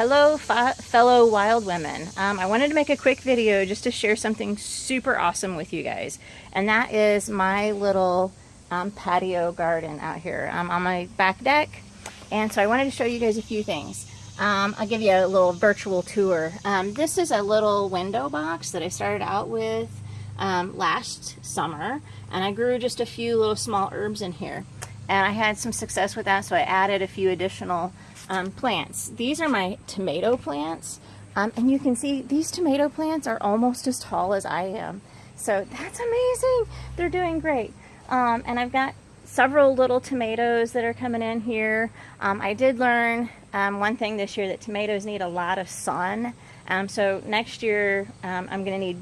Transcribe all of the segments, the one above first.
Hello, fellow wild women. I wanted to make a quick video just to share something super awesome with you guys. And that is my little patio garden out here on my back deck. And so I wanted to show you guys a few things. I'll give you a little virtual tour. This is a little window box that I started out with last summer. And I grew just a few little small herbs in here. And I had some success with that, so I added a few additional plants. These are my tomato plants, and you can see these tomato plants are almost as tall as I am. So that's amazing. They're doing great. And I've got several little tomatoes that are coming in here. I did learn one thing this year, that tomatoes need a lot of sun. So next year I'm going to need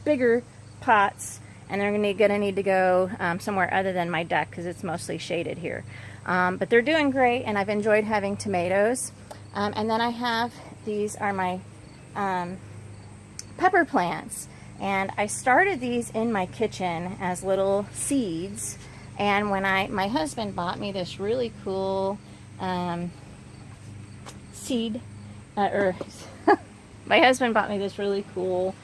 bigger pots, and they're gonna need to go somewhere other than my deck because it's mostly shaded here. But they're doing great, and I've enjoyed having tomatoes. And then I have, these are my pepper plants. And I started these in my kitchen as little seeds. And when my husband bought me this really cool seed, my husband bought me this really cool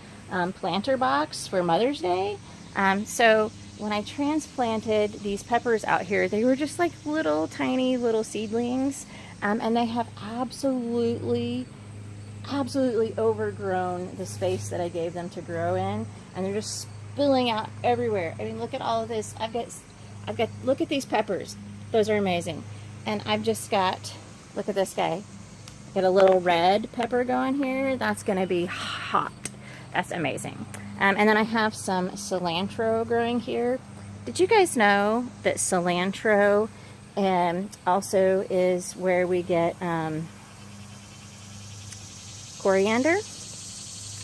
planter box for Mother's Day. So when I transplanted these peppers out here, they were just like little tiny little seedlings, and they have absolutely overgrown the space that I gave them to grow in, and they're just spilling out everywhere. I mean, look at all of this. I've got look at these peppers. Those are amazing. And I've just got, look at this guy. Got a little red pepper going here. That's gonna be hot. That's amazing. And then I have some cilantro growing here. Did you guys know that cilantro also is where we get coriander?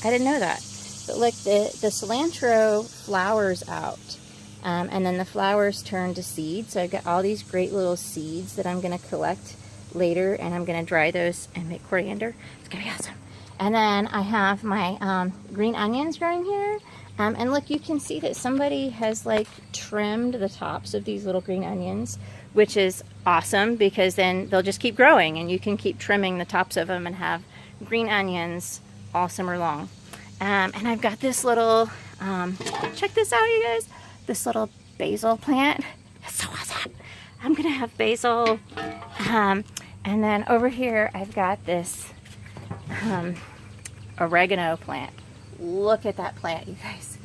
I didn't know that. But look, the cilantro flowers out. And then the flowers turn to seeds. So I've got all these great little seeds that I'm going to collect later. And I'm going to dry those and make coriander. It's going to be awesome. And then I have my green onions growing here. And look, you can see that somebody has like trimmed the tops of these little green onions, which is awesome because then they'll just keep growing and you can keep trimming the tops of them and have green onions all summer long. And I've got this little, check this out, you guys, this little basil plant. It's so awesome. I'm gonna have basil. And then over here, I've got this oregano plant. Look at that plant, you guys.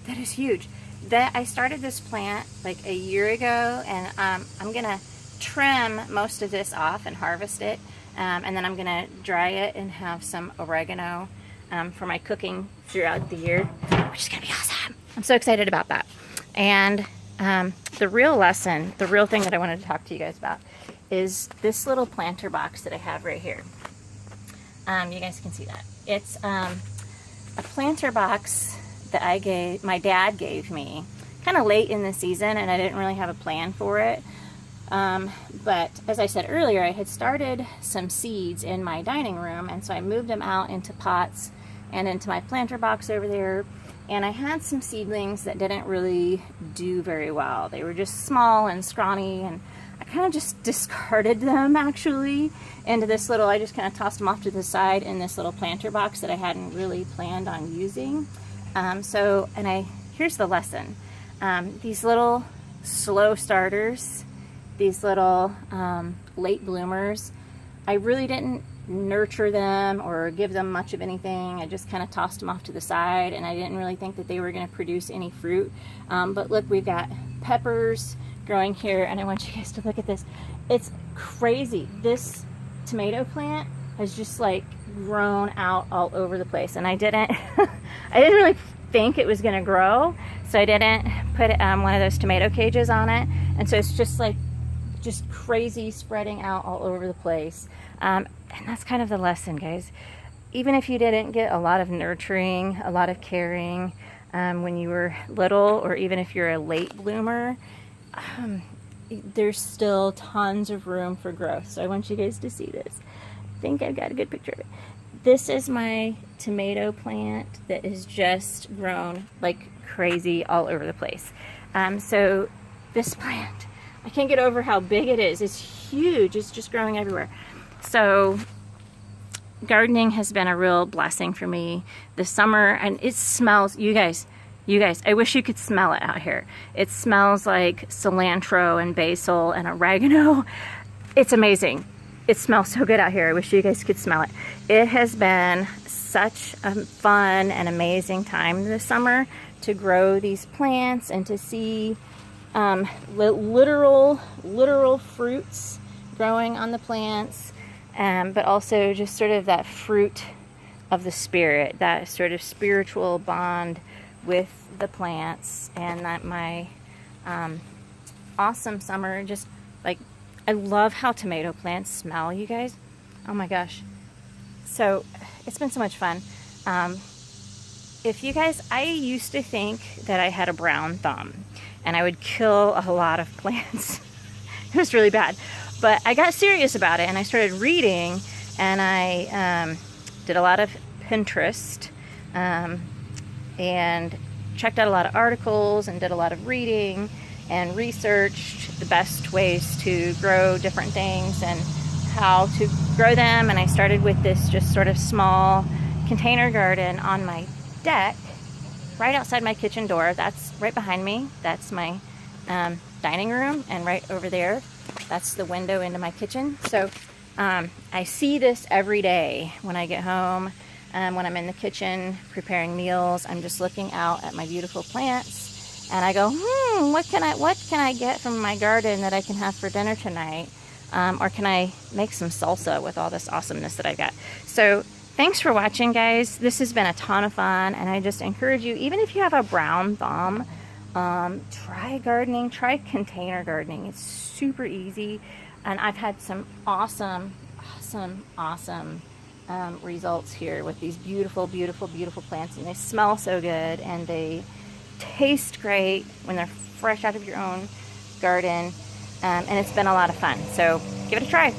That is huge. I started this plant like a year ago, and I'm gonna trim most of this off and harvest it, and then I'm gonna dry it and have some oregano for my cooking throughout the year, which is gonna be awesome. I'm so excited about that. And the real lesson, the real thing that I wanted to talk to you guys about is this little planter box that I have right here. You guys can see that. It's a planter box that my dad gave me kind of late in the season, and I didn't really have a plan for it. But as I said earlier, I had started some seeds in my dining room, and so I moved them out into pots and into my planter box over there. And I had some seedlings that didn't really do very well. They were just small and scrawny, and I kind of just discarded them actually into this little, I just kind of tossed them off to the side in this little planter box that I hadn't really planned on using. Here's the lesson. These little slow starters, these little late bloomers, I really didn't nurture them or give them much of anything. I just kind of tossed them off to the side, and I didn't really think that they were going to produce any fruit. But look, we've got peppers growing here, and I want you guys to look at this. It's crazy. This tomato plant has just like grown out all over the place, and I didn't I didn't really think it was going to grow, so I didn't put one of those tomato cages on it, and so it's just like crazy spreading out all over the place. And that's kind of the lesson, guys. Even if you didn't get a lot of nurturing, a lot of caring when you were little, or even if you're a late bloomer, there's still tons of room for growth. So I want you guys to see this. I think I've got a good picture of it. This is my tomato plant that has just grown like crazy all over the place. So this plant, I can't get over how big it is. It's huge. It's just growing everywhere. So gardening has been a real blessing for me this summer, and it smells, you guys, I wish you could smell it out here. It smells like cilantro and basil and oregano. It's amazing. It smells so good out here. I wish you guys could smell it. It has been such a fun and amazing time this summer to grow these plants and to see literal fruits growing on the plants, but also just sort of that fruit of the spirit, that sort of spiritual bond with the plants, and that my awesome summer. Just like, I love how tomato plants smell, you guys. Oh my gosh. So it's been so much fun. If you guys, I used to think that I had a brown thumb and I would kill a lot of plants. It was really bad. But I got serious about it and I started reading, and I did a lot of Pinterest and checked out a lot of articles and did a lot of reading and researched the best ways to grow different things and how to grow them. And I started with this just sort of small container garden on my deck right outside my kitchen door. That's right behind me. That's my dining room, and right over there, that's the window into my kitchen. So I see this every day when I get home. When I'm in the kitchen preparing meals, I'm just looking out at my beautiful plants, and I go, what can I get from my garden that I can have for dinner tonight? Or can I make some salsa with all this awesomeness that I got? So thanks for watching, guys. This has been a ton of fun, and I just encourage you, even if you have a brown thumb, try gardening, try container gardening. It's super easy, and I've had some awesome results here with these beautiful plants, and they smell so good and they taste great when they're fresh out of your own garden, and it's been a lot of fun. So give it a try.